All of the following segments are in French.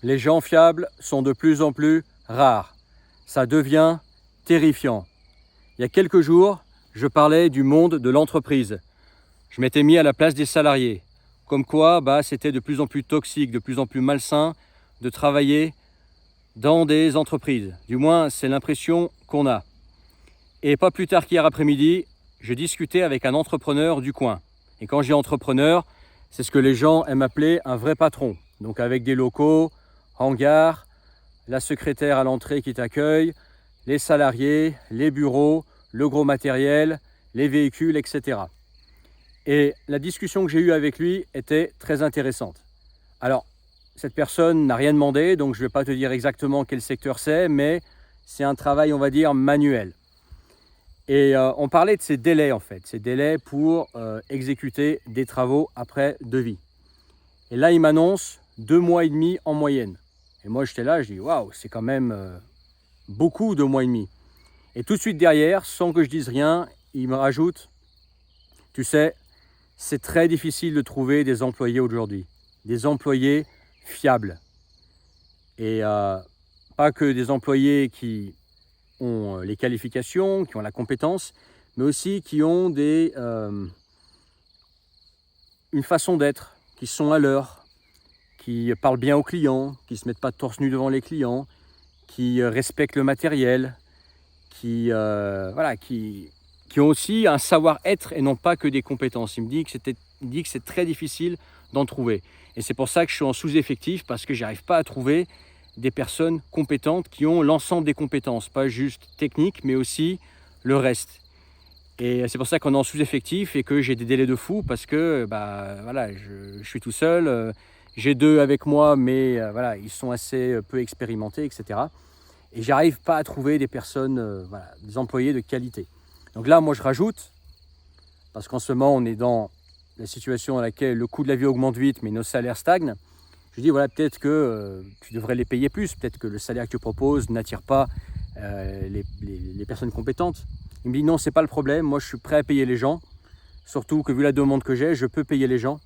Les gens fiables sont de plus en plus rares. Ça devient terrifiant. Il y a quelques jours, je parlais du monde de l'entreprise. Je m'étais mis à la place des salariés. Comme quoi, c'était de plus en plus toxique, de plus en plus malsain de travailler dans des entreprises. Du moins, c'est l'impression qu'on a. Et pas plus tard qu'hier après-midi, je discutais avec un entrepreneur du coin. Et quand je dis entrepreneur, c'est ce que les gens aiment appeler un vrai patron. Donc avec des locaux, hangars, la secrétaire à l'entrée qui t'accueille, les salariés, les bureaux, le gros matériel, les véhicules, etc. Et la discussion que j'ai eue avec lui était très intéressante. Alors, cette personne n'a rien demandé, donc je ne vais pas te dire exactement quel secteur c'est, mais c'est un travail, on va dire, manuel. Et on parlait de ces délais, en fait, ces délais pour exécuter des travaux après devis. Et là, il m'annonce 2 mois et demi en moyenne. Et moi, j'étais là, je dis, waouh, c'est quand même beaucoup 2 mois et demi. Et tout de suite derrière, sans que je dise rien, il me rajoute, tu sais, c'est très difficile de trouver des employés aujourd'hui, des employés fiables. Et pas que des employés qui ont les qualifications, qui ont la compétence, mais aussi qui ont une façon d'être, qui sont à l'heure, qui parlent bien aux clients, qui ne se mettent pas torse nu devant les clients, qui respectent le matériel, qui ont aussi un savoir-être et non pas que des compétences. Il me dit que c'est très difficile d'en trouver. Et c'est pour ça que je suis en sous-effectif, parce que je n'arrive pas à trouver des personnes compétentes qui ont l'ensemble des compétences, pas juste techniques, mais aussi le reste. Et c'est pour ça qu'on est en sous-effectif et que j'ai des délais de fou, parce que je suis tout seul, j'ai 2 avec moi, mais ils sont assez peu expérimentés, etc. Et j'arrive pas à trouver des personnes, des employés de qualité. Donc là, moi, je rajoute, parce qu'en ce moment, on est dans la situation dans laquelle le coût de la vie augmente vite, mais nos salaires stagnent. Je dis, peut-être que tu devrais les payer plus, peut-être que le salaire que tu proposes n'attire pas les personnes compétentes. Il me dit, non, c'est pas le problème, moi, je suis prêt à payer les gens, surtout que vu la demande que j'ai, je peux payer les gens.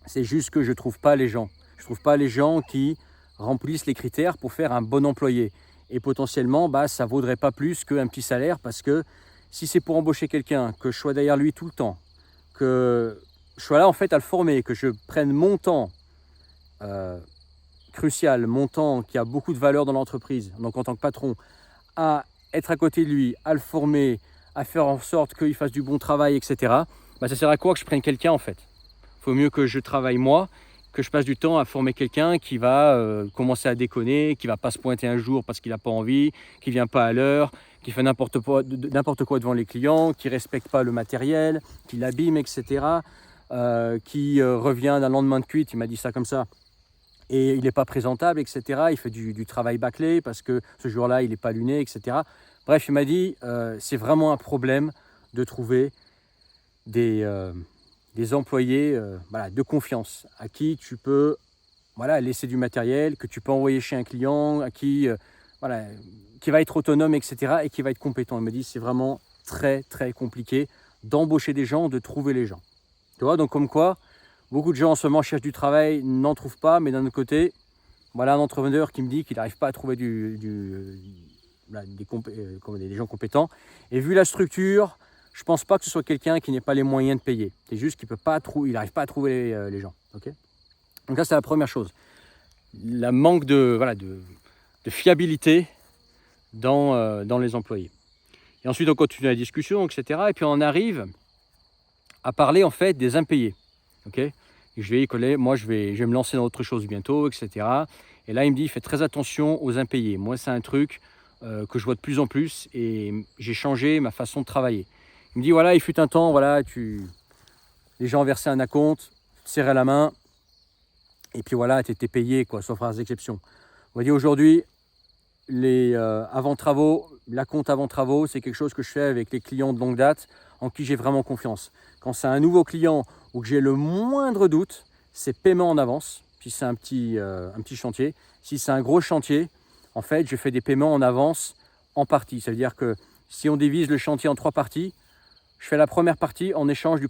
C'est juste que je trouve pas les gens. Je trouve pas les gens qui remplissent les critères pour faire un bon employé. Et potentiellement, ça ne vaudrait pas plus qu'un petit salaire, parce que si c'est pour embaucher quelqu'un, que je sois derrière lui tout le temps, que je sois là en fait à le former, que je prenne mon temps crucial, mon temps qui a beaucoup de valeur dans l'entreprise, donc en tant que patron, à être à côté de lui, à le former, à faire en sorte qu'il fasse du bon travail, etc. Ça sert à quoi que je prenne quelqu'un en fait? Il faut mieux que je travaille moi, que je passe du temps à former quelqu'un qui va commencer à déconner, qui ne va pas se pointer un jour parce qu'il n'a pas envie, qui ne vient pas à l'heure, qui fait n'importe quoi devant les clients, qui ne respecte pas le matériel, qui l'abîme, etc. Qui revient d'un lendemain de cuite, il m'a dit ça comme ça, et il n'est pas présentable, etc. Il fait du travail bâclé parce que ce jour-là, il n'est pas luné, etc. Bref, il m'a dit, c'est vraiment un problème de trouver des employés de confiance, à qui tu peux laisser du matériel, que tu peux envoyer chez un client, à qui va être autonome, etc. et qui va être compétent. Il me dit c'est vraiment très très compliqué d'embaucher des gens, de trouver les gens. Tu vois, donc comme quoi, beaucoup de gens en ce moment cherchent du travail, n'en trouvent pas, mais d'un autre côté, un entrepreneur qui me dit qu'il n'arrive pas à trouver des gens compétents. Et vu la structure, je ne pense pas que ce soit quelqu'un qui n'ait pas les moyens de payer. C'est juste qu'il n'arrive pas à trouver les gens. Okay, donc ça, c'est la première chose. Le manque de fiabilité dans les employés. Et ensuite, on continue la discussion, etc. Et puis, on arrive à parler, en fait, des impayés. Okay, et je vais y coller. Moi, je vais me lancer dans autre chose bientôt, etc. Et là, il me dit, fais très attention aux impayés. Moi, c'est un truc que je vois de plus en plus et j'ai changé ma façon de travailler. Il me dit, il fut un temps, les gens versaient un acompte, serraient la main, et puis tu étais payé, sauf rares exceptions. On va dire aujourd'hui, les avant-travaux, l'acompte avant-travaux, c'est quelque chose que je fais avec les clients de longue date, en qui j'ai vraiment confiance. Quand c'est un nouveau client ou que j'ai le moindre doute, c'est paiement en avance, si c'est un petit chantier. Si c'est un gros chantier, en fait, je fais des paiements en avance en partie. Ça veut dire que si on divise le chantier en 3 parties, je fais la première partie en échange du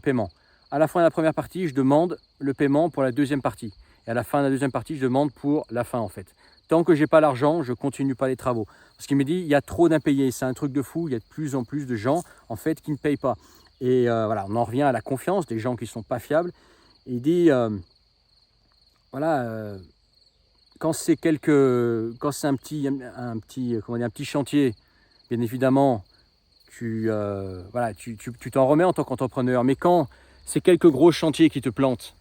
paiement. À la fin de la première partie, je demande le paiement pour la deuxième partie. Et à la fin de la deuxième partie, je demande pour la fin en fait. Tant que j'ai pas l'argent, je continue pas les travaux. Parce qu'il me dit, il y a trop d'impayés. C'est un truc de fou. Il y a de plus en plus de gens en fait qui ne payent pas. Et voilà, on en revient à la confiance des gens qui sont pas fiables. Il dit, voilà, quand c'est un petit chantier, bien évidemment, tu t'en remets en tant qu'entrepreneur. Mais quand c'est quelques gros chantiers qui te plantent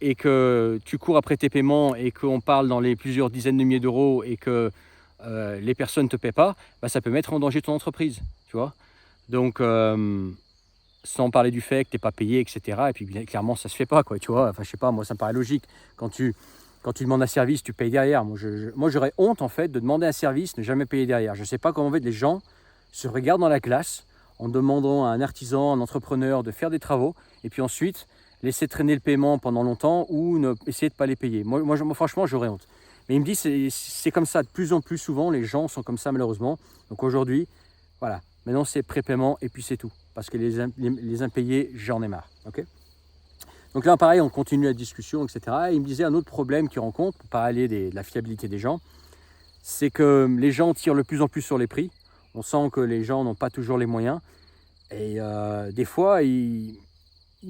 et que tu cours après tes paiements et qu'on parle dans les plusieurs dizaines de milliers d'euros et que les personnes ne te paient pas, bah, ça peut mettre en danger ton entreprise, tu vois. Donc, sans parler du fait que tu n'es pas payé, etc. Et puis, bien, clairement, ça ne se fait pas, quoi, tu vois. Enfin, je sais pas, moi, ça me paraît logique. Quand tu demandes un service, tu payes derrière. Moi, j'aurais honte, en fait, de demander un service, ne jamais payer derrière. Je ne sais pas comment en fait, les gens se regardent dans la glace en demandant à un artisan, un entrepreneur de faire des travaux et puis ensuite laisser traîner le paiement pendant longtemps ou essayer de ne pas les payer. Moi, franchement, j'aurais honte. Mais il me dit c'est comme ça de plus en plus souvent, les gens sont comme ça malheureusement. Donc aujourd'hui, voilà, maintenant c'est prépaiement et puis c'est tout. Parce que les impayés, j'en ai marre. Okay, donc là, pareil, on continue la discussion, etc. Et il me disait un autre problème qu'il rencontre, pour parler de la fiabilité des gens, c'est que les gens tirent de plus en plus sur les prix. On sent que les gens n'ont pas toujours les moyens. Et des fois, ils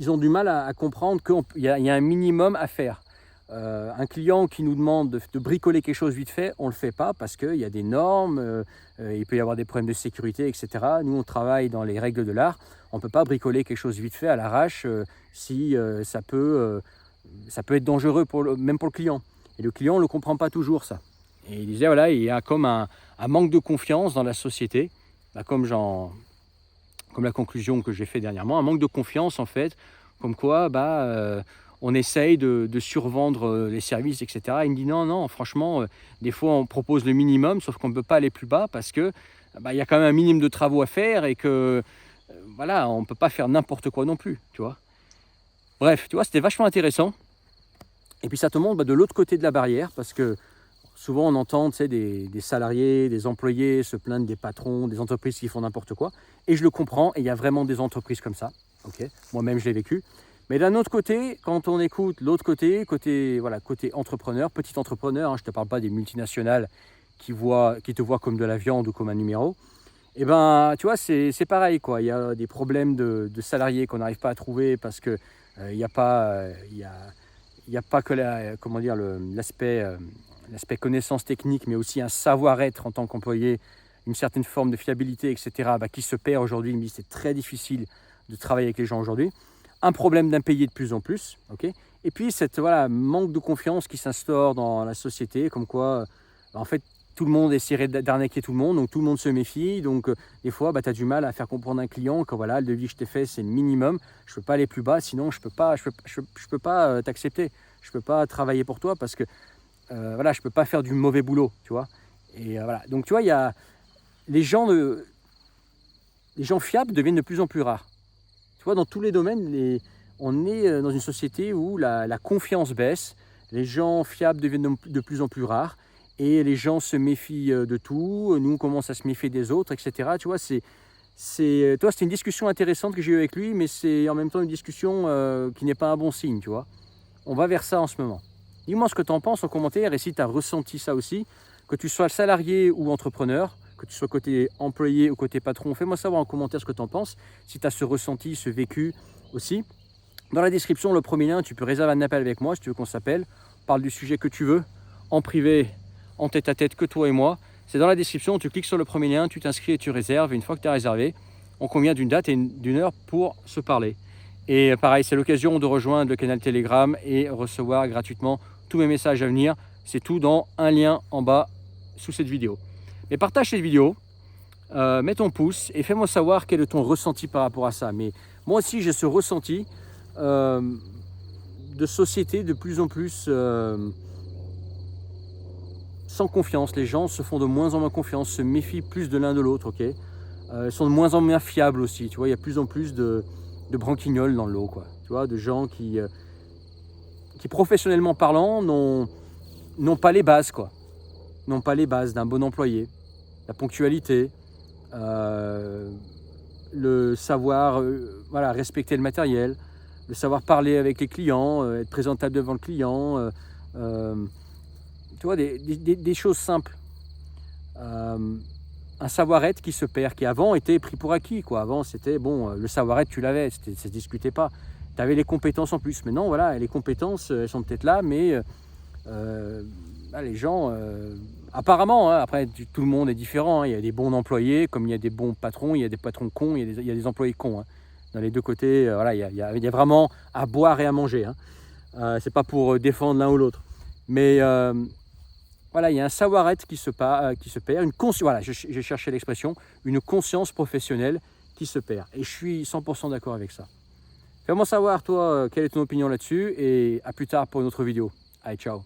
ont du mal à comprendre qu'il y a un minimum à faire. Un client qui nous demande de bricoler quelque chose vite fait, on ne le fait pas parce qu'il y a des normes, il peut y avoir des problèmes de sécurité, etc. Nous, on travaille dans les règles de l'art. On ne peut pas bricoler quelque chose vite fait à l'arrache si ça peut être dangereux même pour le client. Et le client ne le comprend pas toujours, ça. Et il disait, voilà, il y a comme un manque de confiance dans la société, bah, comme la conclusion que j'ai fait dernièrement, un manque de confiance en fait, comme quoi on essaye de survendre les services, etc. Il me dit non, franchement, des fois on propose le minimum, sauf qu'on ne peut pas aller plus bas parce que il y a quand même un minimum de travaux à faire et que voilà, on ne peut pas faire n'importe quoi non plus, tu vois. Bref, tu vois, c'était vachement intéressant. Et puis ça te montre de l'autre côté de la barrière parce que souvent on entend des salariés, des employés se plaindre des patrons, des entreprises qui font n'importe quoi. Et je le comprends, et il y a vraiment des entreprises comme ça. Okay, moi-même je l'ai vécu. Mais d'un autre côté, quand on écoute l'autre côté entrepreneur, petit entrepreneur, je ne te parle pas des multinationales qui te voient comme de la viande ou comme un numéro, et ben tu vois, c'est pareil, quoi. Il y a des problèmes de salariés qu'on n'arrive pas à trouver parce que il n'y a pas que l'aspect connaissance technique, mais aussi un savoir-être en tant qu'employé, une certaine forme de fiabilité, etc., qui se perd aujourd'hui. Mais c'est très difficile de travailler avec les gens aujourd'hui. Un problème d'impayés de plus en plus. Okay, et puis, manque de confiance qui s'instaure dans la société, comme quoi, en fait, tout le monde essaierait d'arnaquer tout le monde, donc tout le monde se méfie. Donc, des fois, tu as du mal à faire comprendre à un client que voilà, le devis que je t'ai fait, c'est le minimum. Je ne peux pas aller plus bas, sinon je ne peux pas t'accepter. Je ne peux pas travailler pour toi parce que je ne peux pas faire du mauvais boulot, tu vois. Et voilà. Donc, tu vois, il y a les gens fiables deviennent de plus en plus rares. Tu vois, dans tous les domaines, on est dans une société où la confiance baisse, les gens fiables deviennent de plus en plus rares et les gens se méfient de tout, nous on commence à se méfier des autres, etc. Tu vois, c'était une discussion intéressante que j'ai eue avec lui, mais c'est en même temps une discussion qui n'est pas un bon signe, tu vois. On va vers ça en ce moment. Dis-moi ce que tu en penses en commentaire et si tu as ressenti ça aussi, que tu sois salarié ou entrepreneur, que tu sois côté employé ou côté patron, fais-moi savoir en commentaire ce que tu en penses, si tu as ce ressenti, ce vécu aussi. Dans la description, le premier lien, tu peux réserver un appel avec moi si tu veux qu'on s'appelle, parle du sujet que tu veux, en privé, en tête à tête que toi et moi. C'est dans la description, tu cliques sur le premier lien, tu t'inscris et tu réserves. Et une fois que tu as réservé, on convient d'une date et d'une heure pour se parler. Et pareil, c'est l'occasion de rejoindre le canal Telegram et recevoir gratuitement tous mes messages à venir. C'est tout dans un lien en bas sous cette vidéo. Mais partage cette vidéo, mets ton pouce et fais-moi savoir quel est ton ressenti par rapport à ça. Mais moi aussi, j'ai ce ressenti de société de plus en plus sans confiance. Les gens se font de moins en moins confiance, se méfient plus de l'un de l'autre, ok. Sont de moins en moins fiables aussi. Tu vois, il y a plus en plus de branquignoles dans le lot, quoi. Tu vois, de gens qui professionnellement parlant, n'ont pas les bases, quoi. N'ont pas les bases d'un bon employé. La ponctualité, le savoir respecter le matériel, le savoir parler avec les clients, être présentable devant le client, tu vois, des choses simples. Un savoir-être qui se perd, qui avant était pris pour acquis, quoi. Avant, c'était bon, le savoir-être, tu l'avais, ça ne se discutait pas. Tu avais les compétences en plus. Maintenant, voilà, les compétences, elles sont peut-être là, mais les gens, apparemment, hein, après, tout le monde est différent. Hein. Il y a des bons employés, comme il y a des bons patrons, il y a des patrons cons, il y a des employés cons. Hein. Dans les deux côtés, voilà, il y a vraiment à boire et à manger. Hein. C'est pas pour défendre l'un ou l'autre. Mais voilà, il y a un savoir-être qui se perd, voilà, j'ai cherché l'expression, une conscience professionnelle qui se perd. Et je suis 100% d'accord avec ça. Fais-moi savoir, toi, quelle est ton opinion là-dessus, et à plus tard pour une autre vidéo. Allez, ciao.